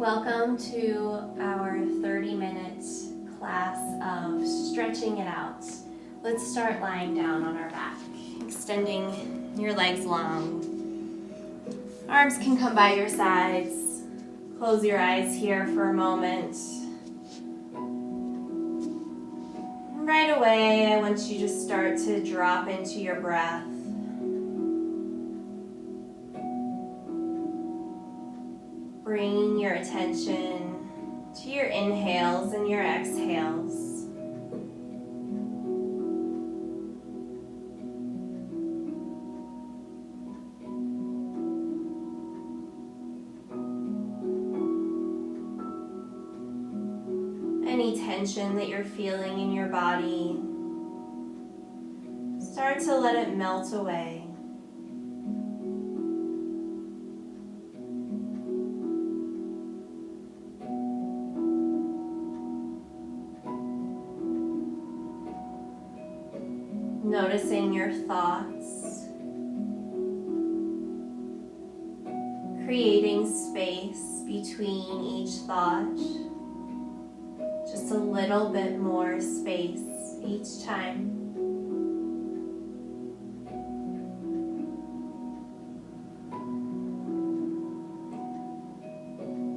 Welcome to our 30-minute class of stretching it out. Let's start lying down on our back, extending your legs long. Arms can come by your sides. Close your eyes here for a moment. Right away, I want you to start to drop into your breath. Bringing your attention to your inhales and your exhales. Any tension that you're feeling in your body, start to let it melt away. Noticing your thoughts, creating space between each thought, just a little bit more space each time.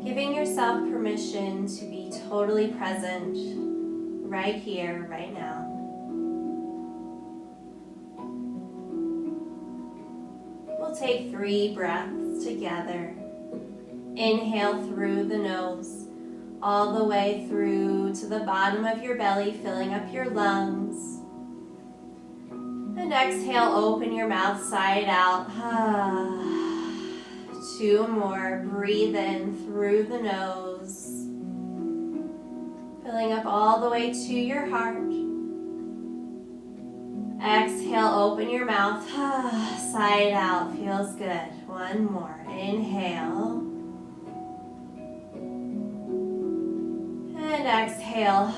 Giving yourself permission to be totally present right here, right now. Take 3 breaths together. Inhale through the nose, all the way through to the bottom of your belly, filling up your lungs. And exhale, open your mouth side out. 2 more. Breathe in through the nose, filling up all the way to your heart. Exhale, open your mouth, side out, feels good. 1 more, inhale. And exhale.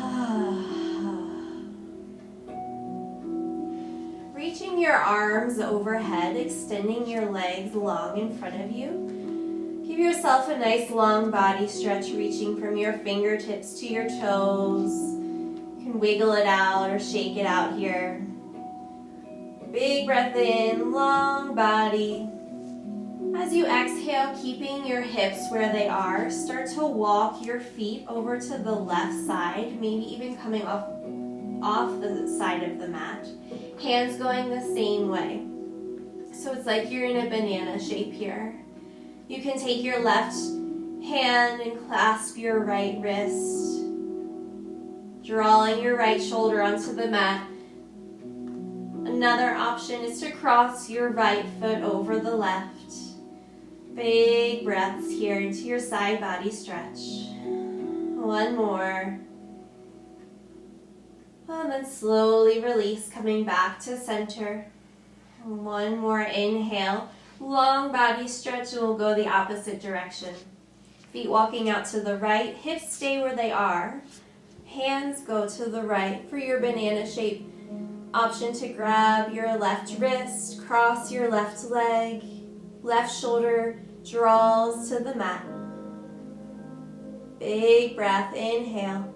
Reaching your arms overhead, extending your legs long in front of you. Give yourself a nice long body stretch, reaching from your fingertips to your toes. You can wiggle it out or shake it out here. Big breath in, long body. As you exhale, keeping your hips where they are, start to walk your feet over to the left side, maybe even coming off the side of the mat. Hands going the same way. So it's like you're in a banana shape here. You can take your left hand and clasp your right wrist, drawing your right shoulder onto the mat. Another option is to cross your right foot over the left. Big breaths here into your side body stretch. 1 more. And then slowly release, coming back to center. 1 more inhale. Long body stretch, and we'll go the opposite direction. Feet walking out to the right, hips stay where they are. Hands go to the right for your banana shape. Option to grab your left wrist, cross your left leg, left shoulder draws to the mat. Big breath, inhale.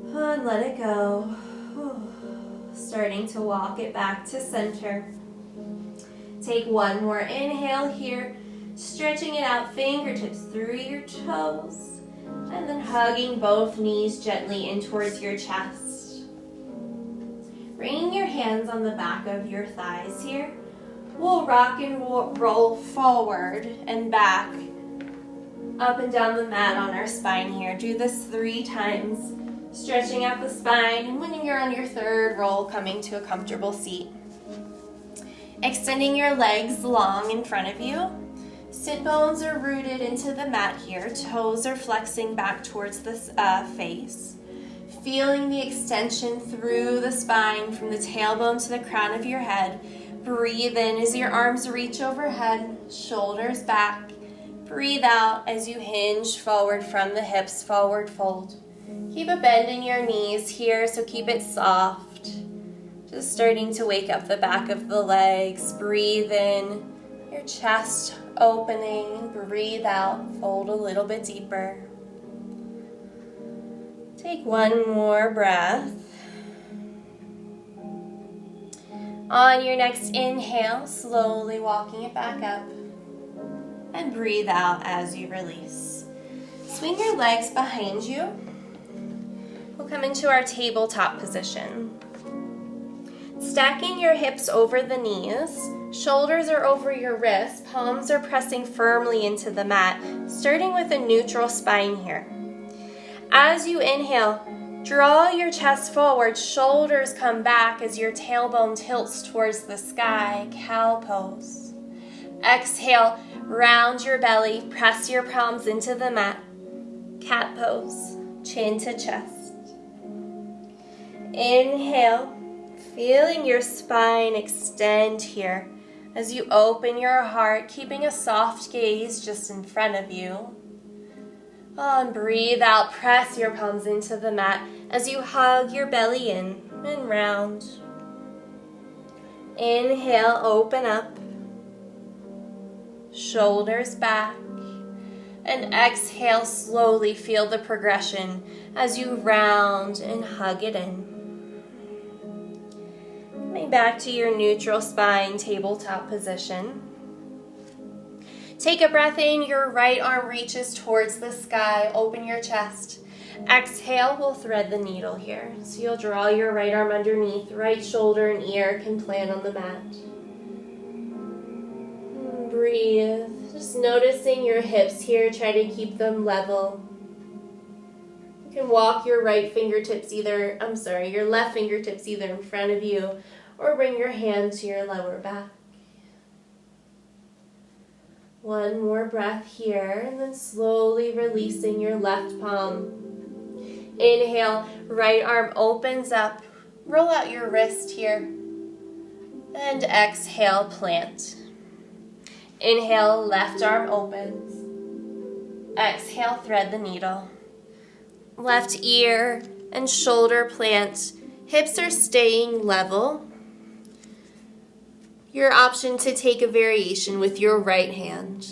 And let it go. Starting to walk it back to center. Take 1 more inhale here, stretching it out, fingertips through your toes, and then hugging both knees gently in towards your chest. Bringing your hands on the back of your thighs here, we'll rock and roll forward and back, up and down the mat on our spine here. Do this 3 times, stretching out the spine, and when you're on your 3rd roll, coming to a comfortable seat. Extending your legs long in front of you. Sit bones are rooted into the mat here. Toes are flexing back towards the face. Feeling the extension through the spine from the tailbone to the crown of your head. Breathe in as your arms reach overhead, shoulders back. Breathe out as you hinge forward from the hips, forward fold. Keep a bend in your knees here, so keep it soft. Just starting to wake up the back of the legs. Breathe in Your chest opening, breathe out, fold a little bit deeper. Take one more breath. On your next inhale, slowly walking it back up. And breathe out as you release. Swing your legs behind you. We'll come into our tabletop position. Stacking your hips over the knees, shoulders are over your wrists, palms are pressing firmly into the mat, starting with a neutral spine here. As you inhale, draw your chest forward, shoulders come back as your tailbone tilts towards the sky, cow pose. Exhale, round your belly, press your palms into the mat, cat pose, chin to chest. Inhale, feeling your spine extend here as you open your heart, keeping a soft gaze just in front of you. And breathe out, press your palms into the mat as you hug your belly in and round. Inhale, open up, shoulders back. And exhale, slowly feel the progression as you round and hug it in. Coming back to your neutral spine, tabletop position. Take a breath in, your right arm reaches towards the sky, open your chest. Exhale, we'll thread the needle here. So you'll draw your right arm underneath, right shoulder and ear can plant on the mat. And breathe, just noticing your hips here, try to keep them level. You can walk your left fingertips either in front of you, or bring your hand to your lower back. One more breath here, and then slowly releasing your left palm. Inhale, right arm opens up. Roll out your wrist here. And exhale, plant. Inhale, left arm opens. Exhale, thread the needle. Left ear and shoulder plant. Hips are staying level. Your option to take a variation with your right hand.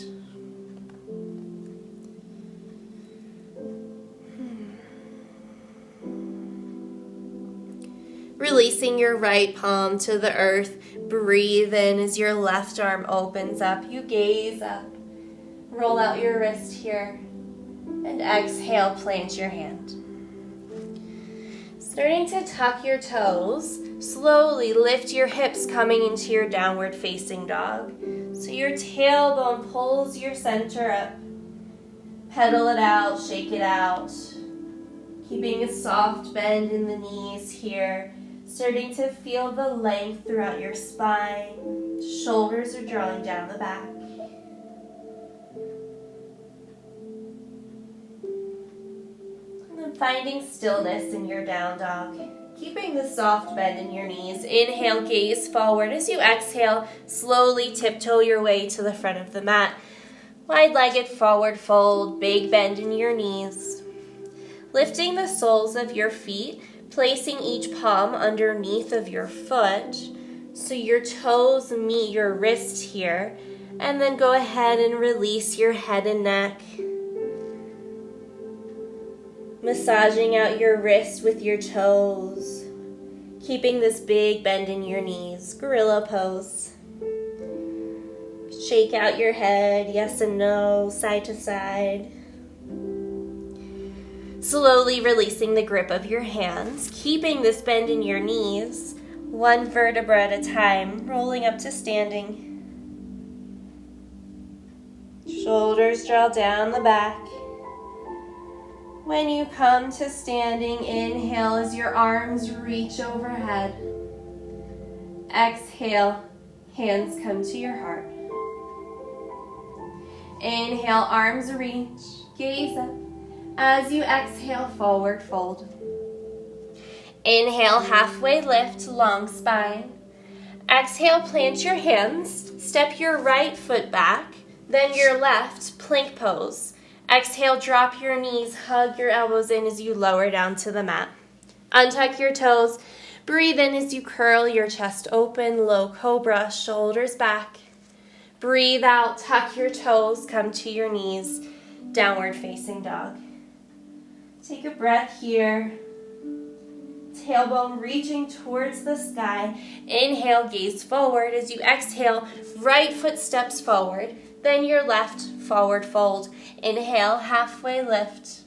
Releasing your right palm to the earth. Breathe in as your left arm opens up. You gaze up. Roll out your wrist here. And exhale, plant your hand. Starting to tuck your toes. Slowly lift your hips coming into your downward facing dog. So your tailbone pulls your center up. Pedal it out, shake it out. Keeping a soft bend in the knees here. Starting to feel the length throughout your spine. Shoulders are drawing down the back. And then finding stillness in your down dog. Keeping the soft bend in your knees. Inhale, gaze forward. As you exhale, slowly tiptoe your way to the front of the mat. Wide-legged forward fold, big bend in your knees. Lifting the soles of your feet, placing each palm underneath of your foot so your toes meet your wrist here. And then go ahead and release your head and neck. Massaging out your wrist with your toes. Keeping this big bend in your knees. Gorilla pose. Shake out your head, yes and no, side to side. Slowly releasing the grip of your hands. Keeping this bend in your knees. One vertebra at a time. Rolling up to standing. Shoulders draw down the back. When you come to standing, inhale as your arms reach overhead. Exhale, hands come to your heart. Inhale, arms reach, gaze up. As you exhale, forward fold. Inhale, halfway lift, long spine. Exhale, plant your hands, step your right foot back, then your left, plank pose. Exhale, drop your knees, hug your elbows in as you lower down to the mat. Untuck your toes. Breathe in as you curl your chest open, low cobra, shoulders back. Breathe out, tuck your toes, come to your knees, downward facing dog. Take a breath here. Tailbone reaching towards the sky. Inhale, gaze forward. As you exhale, right foot steps forward. Then your left, forward fold. Inhale, halfway lift.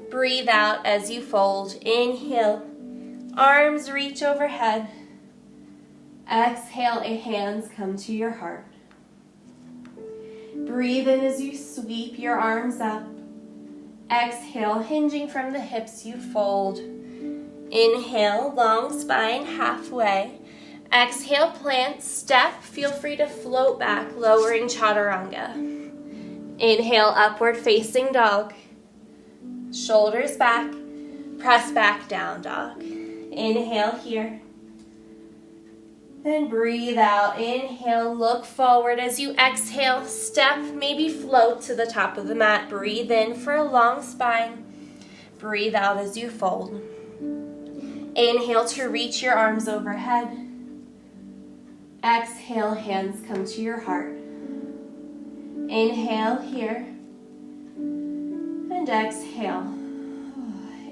Breathe out as you fold. Inhale, arms reach overhead. Exhale, hands come to your heart. Breathe in as you sweep your arms up. Exhale, hinging from the hips, you fold. Inhale, long spine, halfway. Exhale, plant, step. Feel free to float back, lowering chaturanga. Inhale, upward facing dog. Shoulders back, press back down dog. Inhale here. Then breathe out. Inhale, look forward. As you exhale, step, maybe float to the top of the mat. Breathe in for a long spine. Breathe out as you fold. Inhale to reach your arms overhead. Exhale, hands come to your heart. Inhale here. And exhale.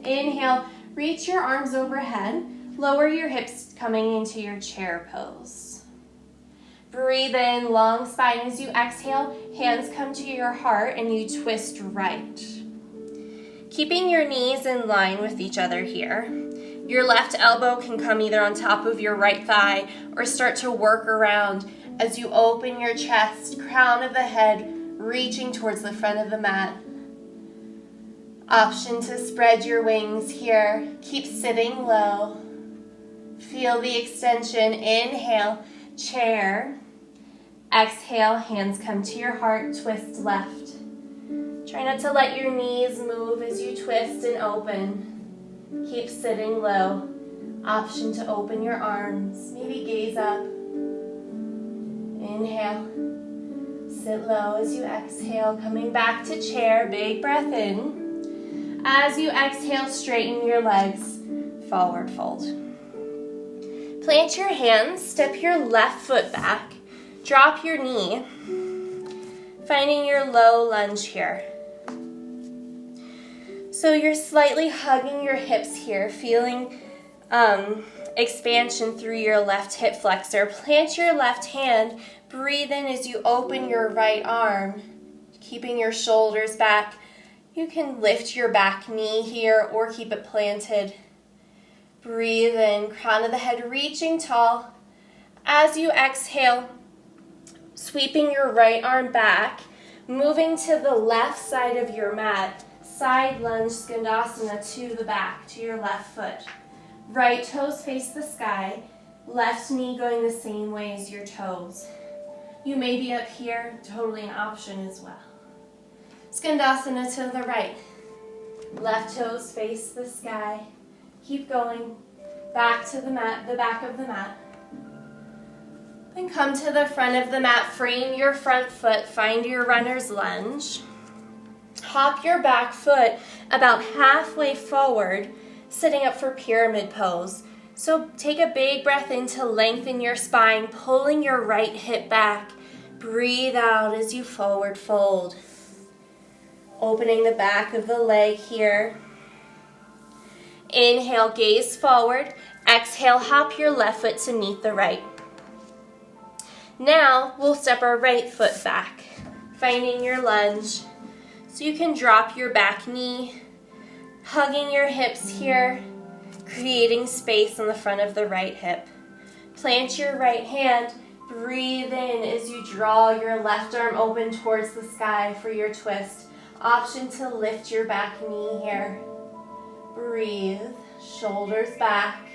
Inhale, reach your arms overhead. Lower your hips coming into your chair pose. Breathe in, long spine. As you exhale, hands come to your heart and you twist right. Keeping your knees in line with each other here. Your left elbow can come either on top of your right thigh or start to work around as you open your chest, crown of the head, reaching towards the front of the mat. Option to spread your wings here. Keep sitting low. Feel the extension. Inhale, chair. Exhale, hands come to your heart, twist left. Try not to let your knees move as you twist and open. Keep sitting low. Option to open your arms. Maybe gaze up. Inhale. Sit low as you exhale. Coming back to chair. Big breath in. As you exhale, straighten your legs. Forward fold. Plant your hands. Step your left foot back. Drop your knee. Finding your low lunge here. So you're slightly hugging your hips here, feeling expansion through your left hip flexor. Plant your left hand. Breathe in as you open your right arm, keeping your shoulders back. You can lift your back knee here or keep it planted. Breathe in, crown of the head reaching tall. As you exhale, sweeping your right arm back, moving to the left side of your mat. Side lunge, Skandasana to the back, to your left foot. Right toes face the sky, left knee going the same way as your toes. You may be up here, totally an option as well. Skandasana to the right. Left toes face the sky. Keep going, back to the mat, the back of the mat. Then come to the front of the mat, frame your front foot, find your runner's lunge. Hop your back foot about halfway forward, sitting up for pyramid pose. So take a big breath in to lengthen your spine, pulling your right hip back. Breathe out as you forward fold. Opening the back of the leg here. Inhale, gaze forward. Exhale, hop your left foot to meet the right. Now we'll step our right foot back, finding your lunge. So you can drop your back knee, hugging your hips here, creating space on the front of the right hip. Plant your right hand, breathe in as you draw your left arm open towards the sky for your twist. Option to lift your back knee here. Breathe, shoulders back.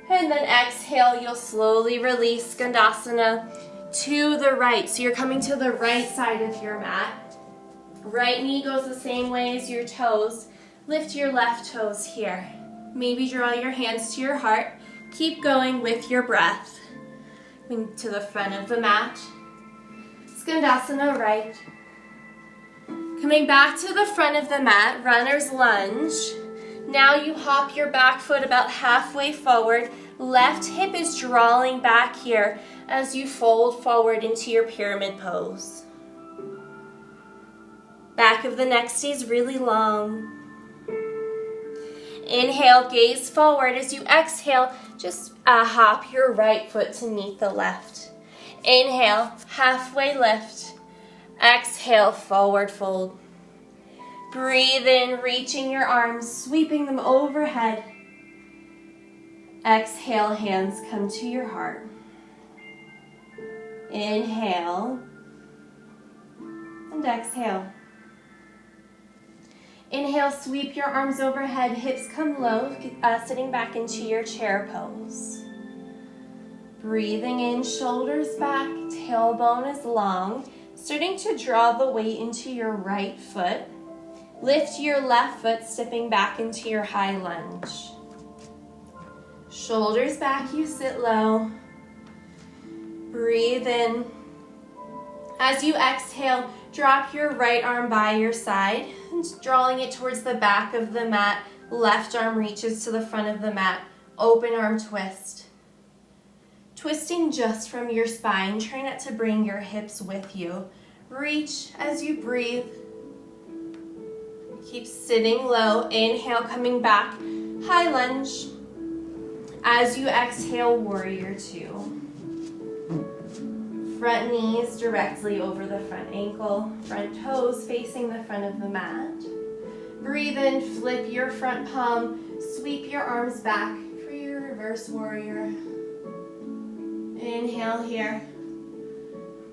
And then exhale, you'll slowly release Skandasana to the right. So you're coming to the right side of your mat. Right knee goes the same way as your toes. Lift your left toes here. Maybe draw your hands to your heart. Keep going with your breath. Coming to the front of the mat. Skandasana right. Coming back to the front of the mat, runner's lunge. Now you hop your back foot about halfway forward. Left hip is drawing back here. as you fold forward into your pyramid pose. Back of the neck stays really long. Inhale, gaze forward. As you exhale, just hop your right foot to meet the left. Inhale, halfway lift. Exhale, forward fold. Breathe in, reaching your arms, sweeping them overhead. Exhale, hands come to your heart. Inhale and exhale. Inhale, sweep your arms overhead, hips come low, sitting back into your chair pose. Breathing in, shoulders back, tailbone is long. Starting to draw the weight into your right foot. Lift your left foot, stepping back into your high lunge. Shoulders back, you sit low. Breathe in. As you exhale, drop your right arm by your side, and drawing it towards the back of the mat. Left arm reaches to the front of the mat. Open arm twist. Twisting just from your spine. Try not to bring your hips with you. Reach as you breathe. Keep sitting low. Inhale, coming back. High lunge. As you exhale, warrior two. Front knees directly over the front ankle. Front toes facing the front of the mat. Breathe in, flip your front palm. Sweep your arms back for your reverse warrior. Inhale here.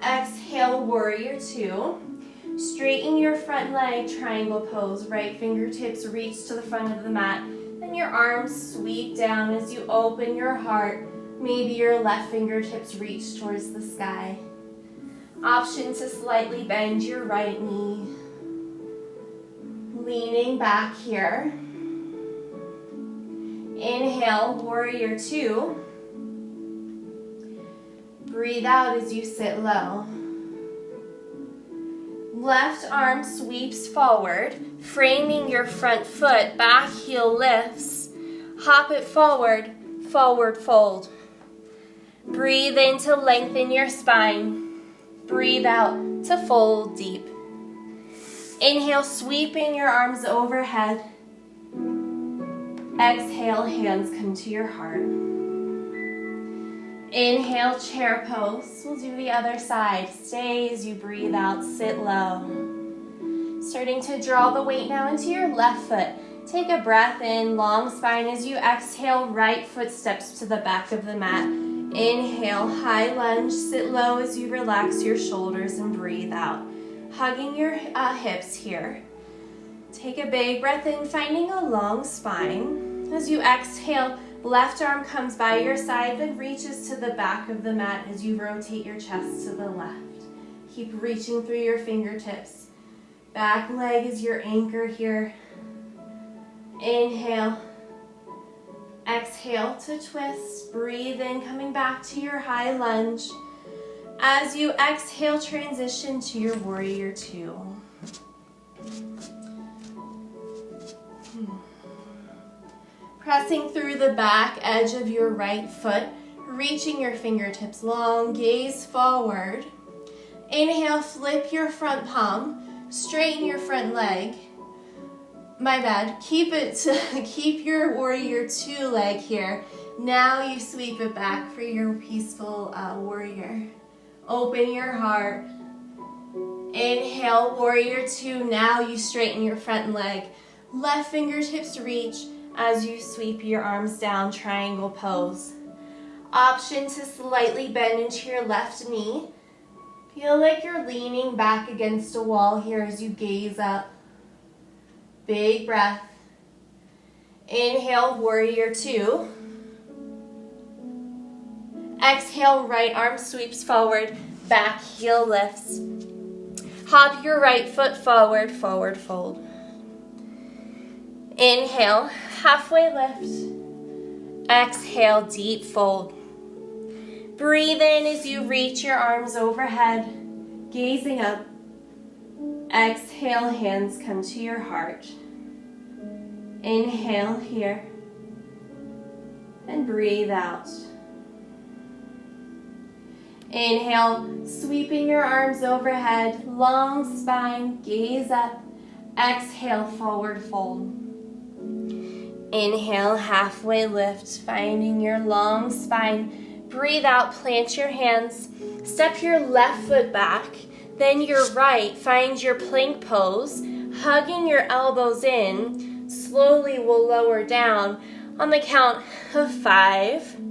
Exhale, warrior two. Straighten your front leg, triangle pose. Right fingertips reach to the front of the mat. Then your arms sweep down as you open your heart. Maybe your left fingertips reach towards the sky. Option to slightly bend your right knee. Leaning back here. Inhale, warrior two. Breathe out as you sit low. Left arm sweeps forward, framing your front foot. Back heel lifts. Hop it forward, forward fold. Breathe in to lengthen your spine. Breathe out to fold deep. Inhale, sweeping your arms overhead. Exhale, hands come to your heart. Inhale, chair pose. We'll do the other side. Stay as you breathe out, sit low. Starting to draw the weight now into your left foot. Take a breath in, long spine as you exhale, right foot steps to the back of the mat. Inhale, high lunge, sit low as you relax your shoulders and breathe out. Hugging your hips here. Take a big breath in, finding a long spine. As you exhale, left arm comes by your side and reaches to the back of the mat as you rotate your chest to the left. Keep reaching through your fingertips. Back leg is your anchor here. Inhale. Exhale to twist. Breathe in, coming back to your high lunge. As you exhale, transition to your warrior two. Pressing through the back edge of your right foot, reaching your fingertips long, gaze forward. Inhale, flip your front palm, straighten your front leg. My bad, keep your warrior two leg here. Now you sweep it back for your peaceful warrior. Open your heart. Inhale, warrior two. Now you straighten your front leg. Left fingertips reach as you sweep your arms down, triangle pose. Option to slightly bend into your left knee. Feel like you're leaning back against a wall here as you gaze up. Big breath. Inhale, warrior two. Exhale, right arm sweeps forward, back heel lifts. Hop your right foot forward, forward fold. Inhale, halfway lift. Exhale, deep fold. Breathe in as you reach your arms overhead, gazing up. Exhale, hands come to your heart. Inhale here. And breathe out. Inhale, sweeping your arms overhead, long spine, gaze up. Exhale, forward fold. Inhale, halfway lift, finding your long spine. Breathe out, plant your hands. Step your left foot back, then your right. Find your plank pose, hugging your elbows in. Slowly we'll lower down on the count of 5,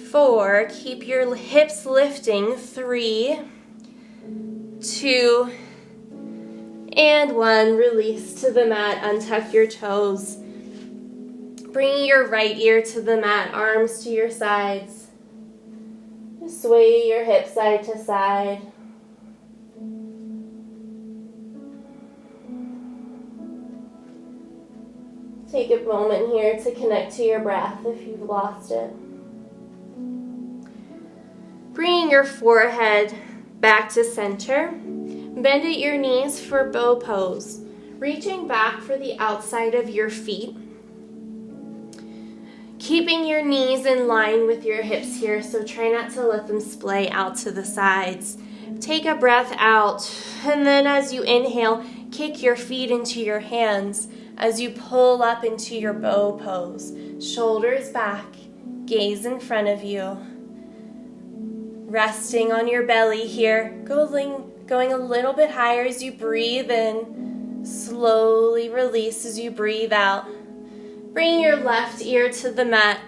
4. Keep your hips lifting. 3, 2, and 1. Release to the mat. Untuck your toes. Bring your right ear to the mat. Arms to your sides. Just sway your hips side to side. Take a moment here to connect to your breath if you've lost it. Bringing your forehead back to center. Bend at your knees for bow pose. Reaching back for the outside of your feet. Keeping your knees in line with your hips here, so try not to let them splay out to the sides. Take a breath out, and then as you inhale, kick your feet into your hands as you pull up into your bow pose. Shoulders back, gaze in front of you. Resting on your belly here, going a little bit higher as you breathe in. Slowly release as you breathe out. Bring your left ear to the mat.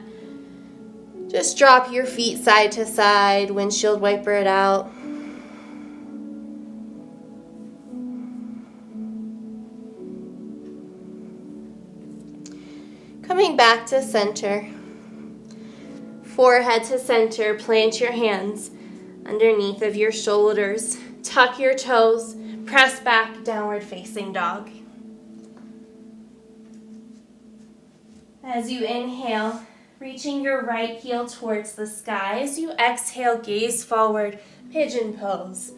Just drop your feet side to side, windshield wiper it out. Coming back to center. Forehead to center, plant your hands underneath of your shoulders. Tuck your toes, press back, downward facing dog. As you inhale, reaching your right heel towards the sky. As you exhale, gaze forward, pigeon pose.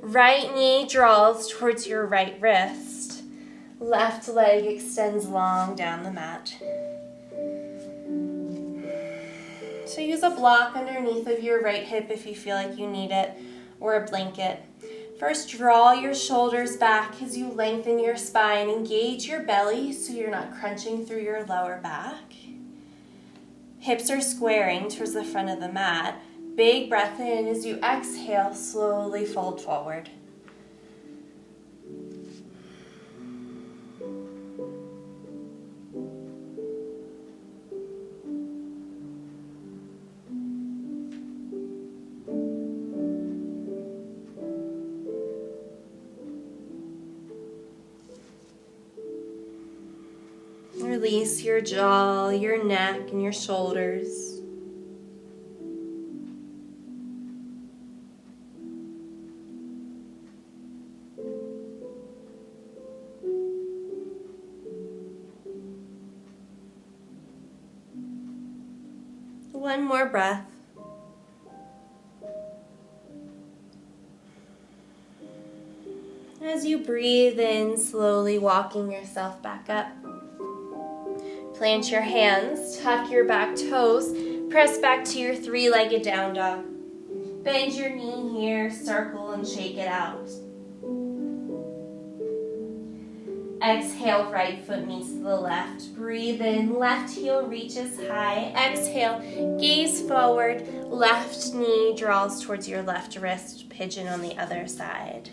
Right knee draws towards your right wrist. Left leg extends long down the mat. So use a block underneath of your right hip if you feel like you need it, or a blanket. First, draw your shoulders back as you lengthen your spine. Engage your belly so you're not crunching through your lower back. Hips are squaring towards the front of the mat. Big breath in. As you exhale, slowly fold forward. Release your jaw, your neck, and your shoulders. One more breath. As you breathe in, slowly walking yourself back up. Plant your hands, tuck your back toes, press back to your three-legged down dog. Bend your knee here, circle and shake it out. Exhale, right foot meets the left. Breathe in, left heel reaches high. Exhale, gaze forward, left knee draws towards your left wrist, pigeon on the other side.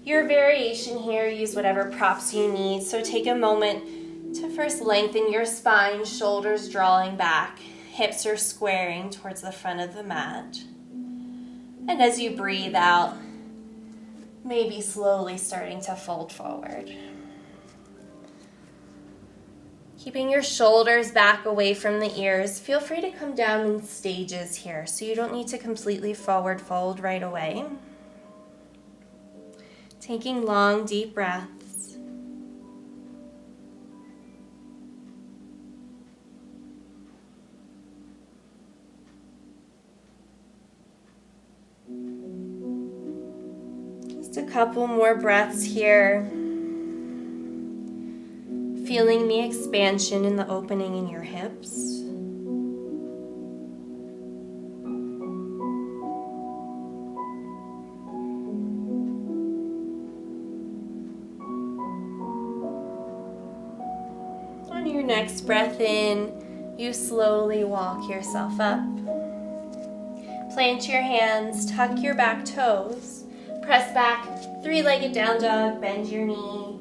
Your variation here, use whatever props you need, so take a moment to first lengthen your spine, shoulders drawing back, hips are squaring towards the front of the mat. And as you breathe out, maybe slowly starting to fold forward. Keeping your shoulders back away from the ears, feel free to come down in stages here, so you don't need to completely forward fold right away. Taking long, deep breaths. Just a couple more breaths here. Feeling the expansion and the opening in your hips. your next breath in, you slowly walk yourself up. Plant your hands, tuck your back toes, press back, three-legged down dog, bend your knee,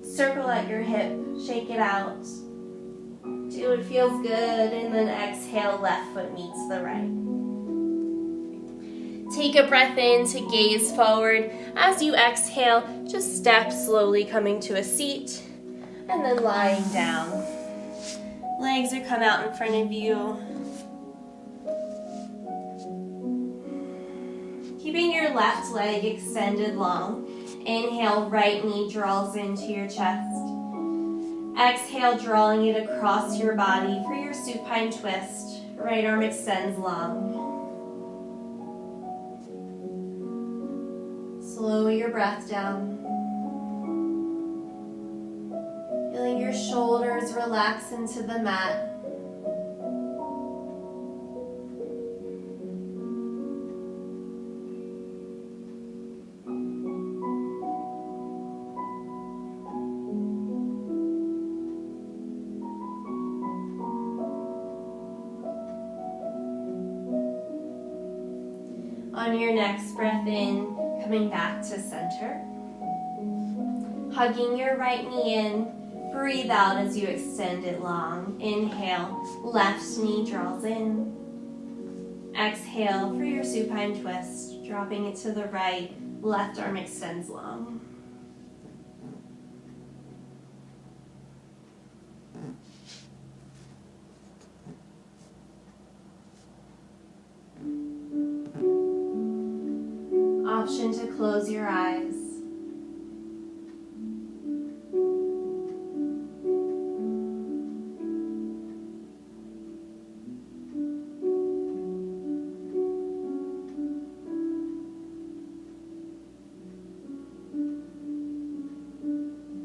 circle at your hip, shake it out. Do what feels good, and then exhale, left foot meets the right. Take a breath in to gaze forward. As you exhale, just step slowly coming to a seat, and then lying down. Legs are come out in front of you. Keeping your left leg extended long. Inhale, right knee draws into your chest. Exhale, drawing it across your body for your supine twist. Right arm extends long. Slow your breath down. Feeling your shoulders relax into the mat. On your next breath in, coming back to center. Hugging your right knee in, breathe out as you extend it long. Inhale, left knee draws in. Exhale for your supine twist, dropping it to the right, left arm extends long. Option to close your eyes.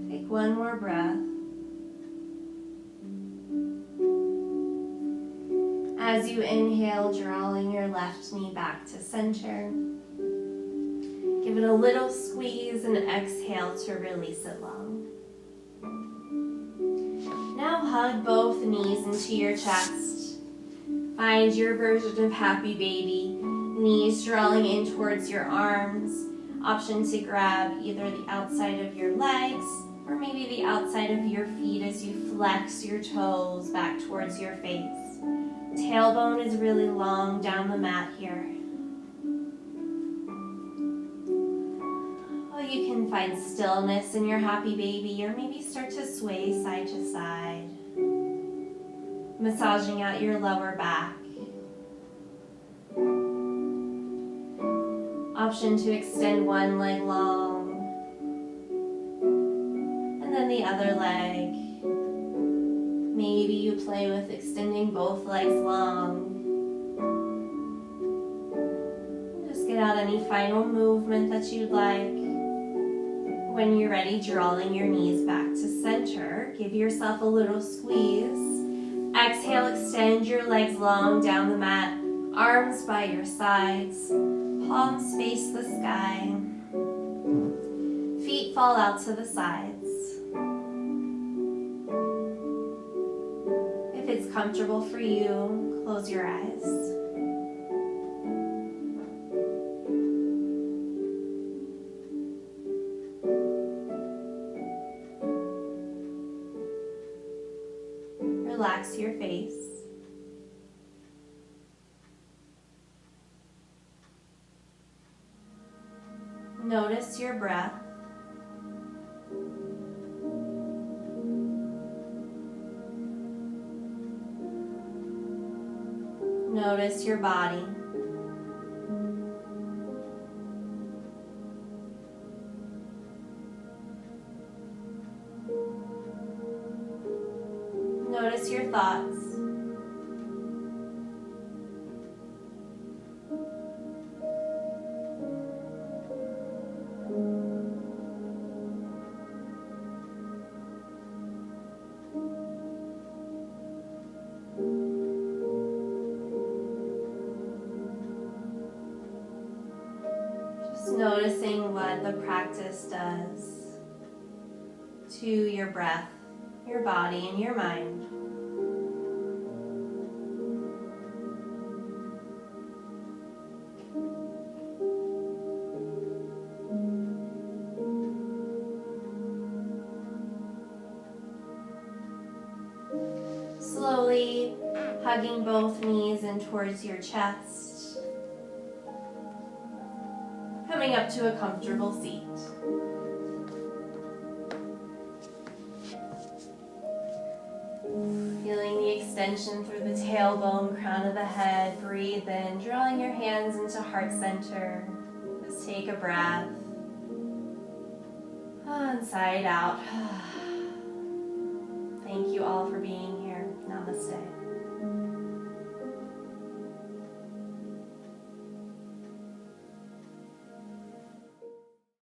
Take one more breath. As you inhale, drawing your left knee back to center. Give it a little squeeze and exhale to release it long. Now hug both knees into your chest. Find your version of happy baby. Knees drawing in towards your arms. Option to grab either the outside of your legs or maybe the outside of your feet as you flex your toes back towards your face. Tailbone is really long down the mat here. You can find stillness in your happy baby, or maybe start to sway side to side, massaging out your lower back. Option to extend one leg long, and then the other leg. Maybe you play with extending both legs long. Just get out any final movement that you'd like. When you're ready, drawing your knees back to center. Give yourself a little squeeze. Exhale, extend your legs long down the mat. Arms by your sides. Palms face the sky. Feet fall out to the sides. If it's comfortable for you, close your eyes. Relax your face. Notice your breath. Notice your body. Notice your thoughts. Just noticing what the practice does to your breath, your body and your mind. Slowly hugging both knees in towards your chest. Coming up to a comfortable seat. Feeling the extension through the tailbone, crown of the head. Breathe in, drawing your hands into heart center. Just take a breath. And sigh it out. Thank you all for being here. Namaste.